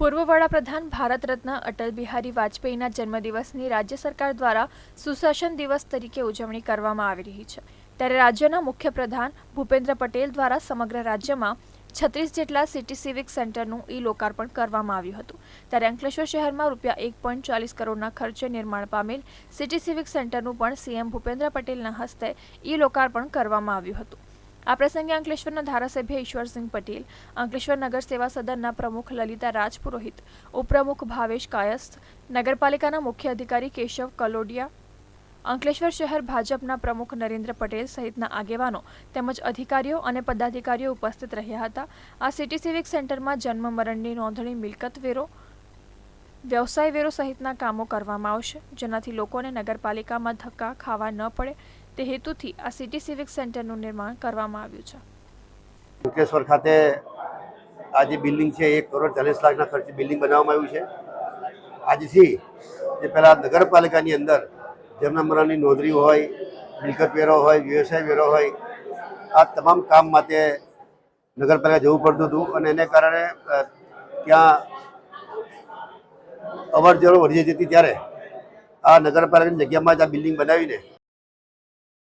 પૂર્વ વડાપ્રધાન ભારત રત્ન અટલ બિહારી વાજપેયીના જન્મદિવસની રાજ્ય સરકાર દ્વારા સુશાસન દિવસ તરીકે ઉજવણી કરવામાં આવી રહી છે। ત્યારે રાજ્યના મુખ્યપ્રધાન ભૂપેન્દ્ર પટેલ દ્વારા સમગ્ર રાજ્યમાં 36 જેટલા સિટી સિવિક સેન્ટરનું લોકાર્પણ કરવામાં આવ્યું હતું। ત્યારે અંકલેશ્વર શહેરમાં ₹1.40 કરોડના ખર્ચે નિર્માણ પામેલ સિટી સિવિક સેન્ટરનું પણ સીએમ ભૂપેન્દ્ર પટેલના હસ્તે લોકાર્પણ કરવામાં આવ્યું હતું। આ પ્રસંગે અંકલેશ્વરના ધારાસભ્ય ઈશ્વરસિંહ પટેલ, અંકલેશ્વર નગર સેવા સદનના પ્રમુખ લલિતા રાજપુરોહિત, ઉપપ્રમુખ ભાવેશ કાયસ્થ, નગરપાલિકાના મુખ્ય અધિકારી કેશવ કલોડિયા, અંકલેશ્વર શહેર ભાજપના પ્રમુખ નરેન્દ્ર પટેલ સહિતના આગેવાનો તેમજ અધિકારીઓ અને પદાધિકારીઓ ઉપસ્થિત રહ્યા હતા। આ સિટી સિવિક સેન્ટરમાં જન્મ મરણની નોંધણી, મિલકત વેરો, વ્યવસાય વેરો સહિતના કામો કરવામાં આવશે, જેનાથી લોકોને નગરપાલિકામાં ધક્કા ખાવા ન પડે તે હેતુથી આ સિટી સિવિક સેન્ટરનું નિર્માણ કરવામાં આવ્યું છે। અંકલેશ્વર ખાતે આ જે બિલ્ડિંગ છે 1,40,00,000ના ખર્ચે બિલ્ડિંગ બનાવવામાં આવ્યું છે। આજથી જે પહેલા નગરપાલિકાની અંદર જન્મ મરણની નોંધણી હોય, મિલકત વેરો હોય, વ્યવસાય વેરો હોય, આ તમામ કામ માટે નગરપાલિકા જવું પડતું હતું અને એને કારણે ત્યાં અવર જવર વધી જતી। ત્યારે આ નગરપાલિકાની જગ્યામાં જ આ બિલ્ડિંગ બનાવીને